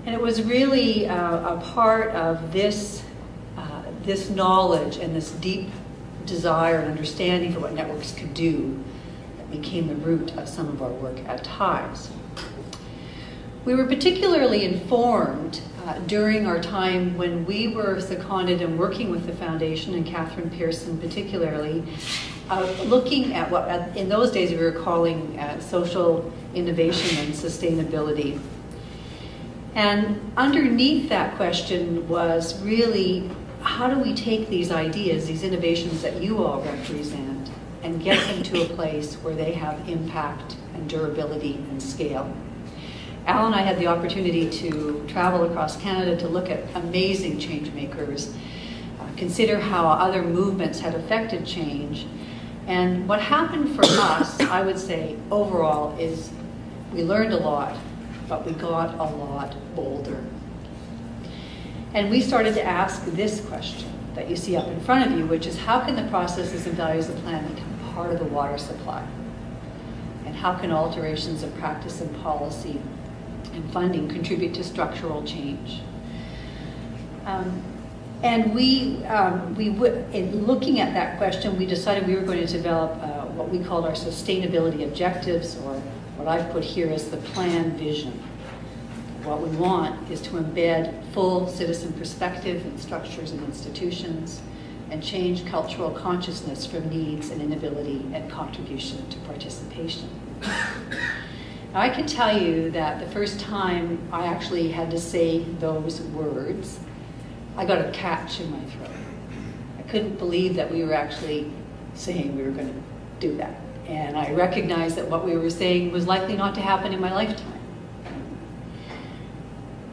And it was really a part of this knowledge and this deep desire and understanding for what networks could do that became the root of some of our work at Tyze. We were particularly informed during our time when we were seconded and working with the Foundation, and Catherine Pearson particularly, looking at what in those days we were calling social innovation and sustainability. And underneath that question was really, how do we take these ideas, these innovations that you all represent, and get them to a place where they have impact and durability and scale? Al and I had the opportunity to travel across Canada to look at amazing change makers, consider how other movements had affected change. And what happened for us, I would say, overall, is we learned a lot, but we got a lot bolder. And we started to ask this question that you see up in front of you, which is, how can the processes and values of the plan become part of the water supply? And how can alterations of practice and policy and funding contribute to structural change? And in looking at that question, we decided we were going to develop what we called our sustainability objectives, or what I've put here as the plan vision. What we want is to embed full citizen perspective in structures and institutions, and change cultural consciousness from needs and inability and contribution to participation. Now, I can tell you that the first time I actually had to say those words, I got a catch in my throat. I couldn't believe that we were actually saying we were going to do that. And I recognized that what we were saying was likely not to happen in my lifetime.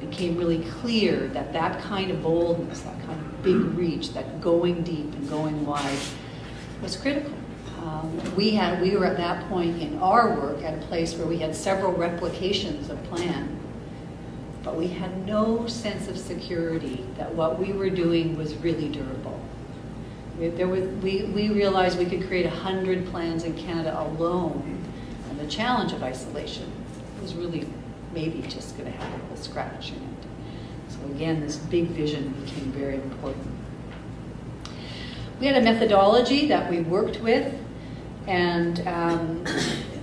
It became really clear that that kind of boldness, that kind of big reach, that going deep and going wide was critical. We were at that point in our work at a place where we had several replications of plan, but we had no sense of security that what we were doing was really durable. We realized we could create 100 plans in Canada alone, and the challenge of isolation was really maybe just going to have a little scratch in it. So again, this big vision became very important. We had a methodology that we worked with, and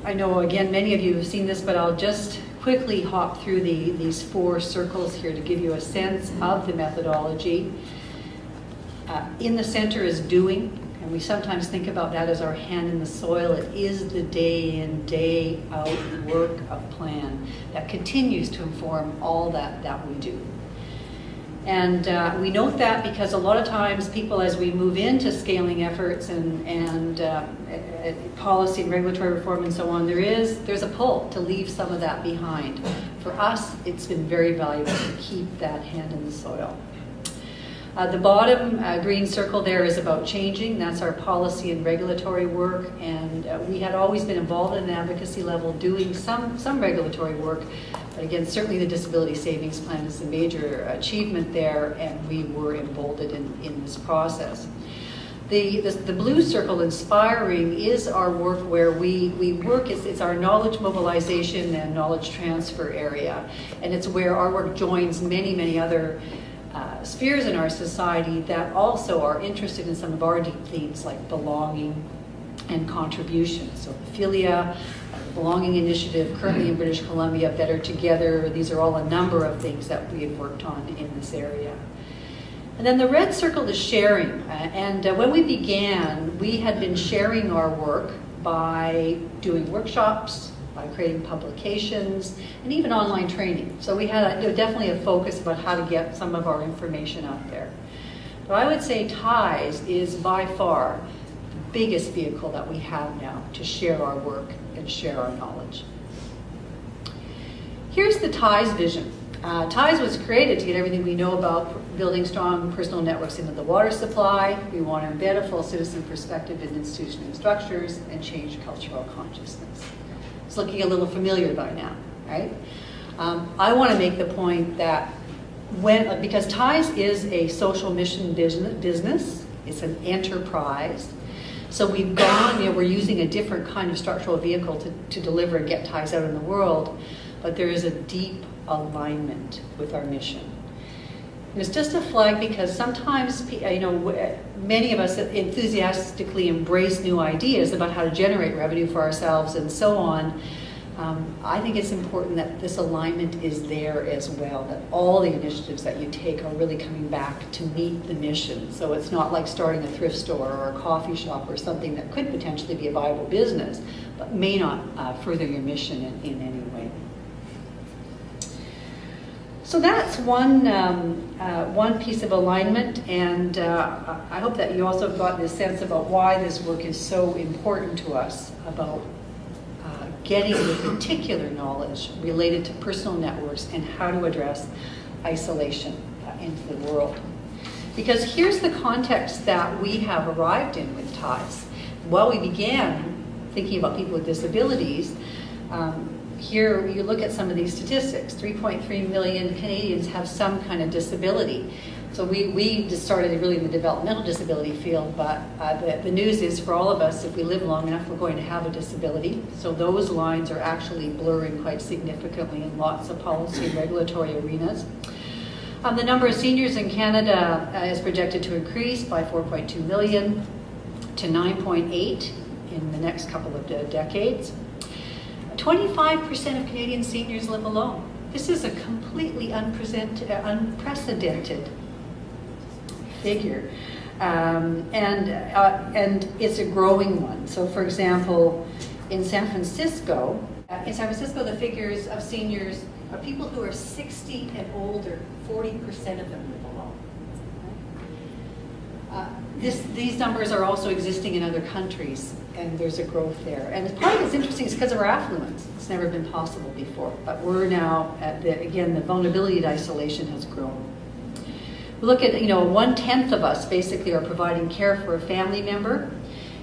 I know, again, many of you have seen this, but I'll just quickly hop through these 4 circles here to give you a sense of the methodology. In the center is doing, and we sometimes think about that as our hand in the soil. It is the day in, day out work of plan that continues to inform all that we do. And we note that because a lot of times people, as we move into scaling efforts and policy and regulatory reform and so on, there's a pull to leave some of that behind. For us, it's been very valuable to keep that hand in the soil. The bottom green circle there is about changing. That's our policy and regulatory work, and we had always been involved at an advocacy level doing some regulatory work, but again, certainly the Disability Savings Plan is a major achievement there, and we were emboldened in this process. The blue circle, inspiring, is our work where we work. It's our knowledge mobilization and knowledge transfer area, and it's where our work joins many other spheres in our society that also are interested in some of our deep themes like belonging and contribution. So Philia, the Belonging Initiative, currently in British Columbia, Better Together, these are all a number of things that we have worked on in this area. And then the red circle is sharing. And when we began, we had been sharing our work by doing workshops, by creating publications, and even online training. So we had definitely a focus about how to get some of our information out there. But I would say Tyze is by far the biggest vehicle that we have now to share our work and share our knowledge. Here's the Tyze vision. Tyze was created to get everything we know about building strong personal networks into the water supply. We want to embed a full citizen perspective in institutions and structures and change cultural consciousness. It's looking a little familiar by now, right? I want to make the point that because Tyze is a social mission business, it's an enterprise. So we've gone, we're using a different kind of structural vehicle to deliver and get Tyze out in the world, but there is a deep alignment with our mission. And it's just a flag because sometimes, many of us enthusiastically embrace new ideas about how to generate revenue for ourselves and so on. I think it's important that this alignment is there as well, that all the initiatives that you take are really coming back to meet the mission. So it's not like starting a thrift store or a coffee shop or something that could potentially be a viable business, but may not further your mission in any way. So that's one piece of alignment, and I hope that you also got this sense about why this work is so important to us, about getting the particular knowledge related to personal networks and how to address isolation into the world. Because here's the context that we have arrived in with Tyze. While we began thinking about people with disabilities, here you look at some of these statistics. 3.3 million Canadians have some kind of disability. So we just started really in the developmental disability field, but the news is for all of us, if we live long enough, we're going to have a disability. So those lines are actually blurring quite significantly in lots of policy and regulatory arenas. The number of seniors in Canada is projected to increase by 4.2 million to 9.8 in the next couple of decades. 25% of Canadian seniors live alone. This is a completely unprecedented figure, and it's a growing one. So, for example, in San Francisco, the figures of seniors are people who are 60 and older. 40% of them live alone. These numbers are also existing in other countries, and there's a growth there. And part of it's interesting is because of our affluence. It's never been possible before, but we're now at the vulnerability to isolation has grown. We look at, 1/10 of us basically are providing care for a family member,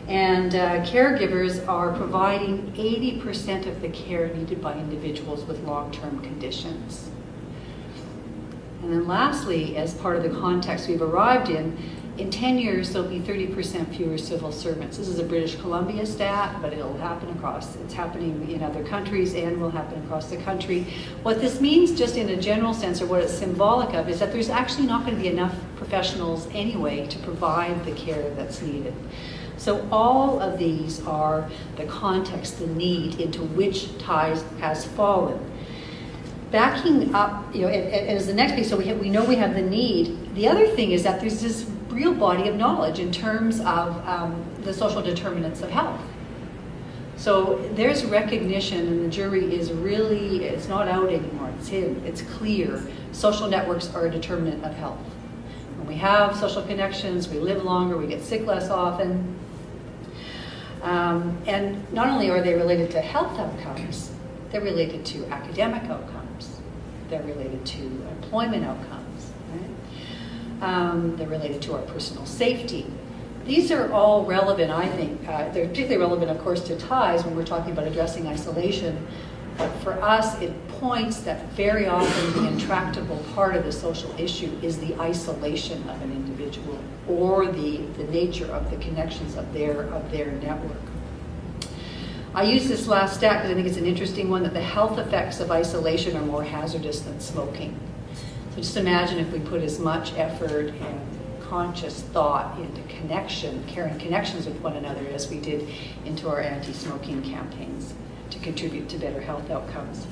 and caregivers are providing 80% of the care needed by individuals with long-term conditions. And then lastly, as part of the context we've arrived in 10 years, there'll be 30% fewer civil servants. This is a British Columbia stat, but it's happening in other countries and will happen across the country. What this means, just in a general sense, or what it's symbolic of, is that there's actually not going to be enough professionals anyway to provide the care that's needed. So all of these are the context, the need into which Tyze has fallen. Backing up, and as the next piece, so we know we have the need. The other thing is that there's this real body of knowledge in terms of the social determinants of health. So there's recognition, and the jury it's not out anymore, it's clear. Social networks are a determinant of health. When we have social connections, we live longer, we get sick less often. And not only are they related to health outcomes, they're related to academic outcomes, they're related to employment outcomes, right? They're related to our personal safety. These are all relevant, I think. They're particularly relevant, of course, to Tyze when we're talking about addressing isolation. But for us, it points that very often the intractable part of the social issue is the isolation of an individual or the nature of the connections of their network. I use this last stat because I think it's an interesting one, that the health effects of isolation are more hazardous than smoking. So just imagine if we put as much effort and conscious thought into carrying connections with one another as we did into our anti-smoking campaigns to contribute to better health outcomes.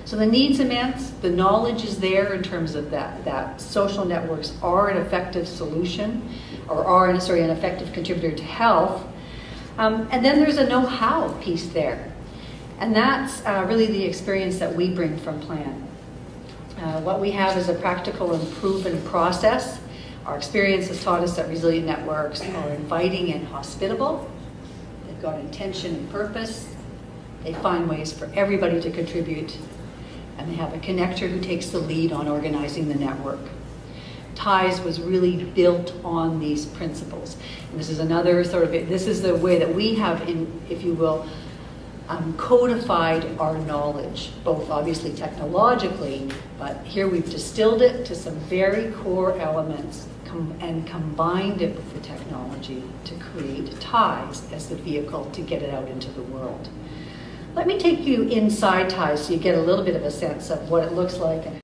So the need's immense, the knowledge is there in terms of that social networks are an effective solution, or are an effective contributor to health. And then there's a know-how piece there. And that's really the experience that we bring from Plan. What we have is a practical and proven process. Our experience has taught us that resilient networks are inviting and hospitable. They've got intention and purpose. They find ways for everybody to contribute. And they have a connector who takes the lead on organizing the network. Tyze was really built on these principles. And this is another this is the way that we have, if you will, codified our knowledge, both obviously technologically, but here we've distilled it to some very core elements and combined it with the technology to create Tyze as the vehicle to get it out into the world. Let me take you inside Tyze so you get a little bit of a sense of what it looks like.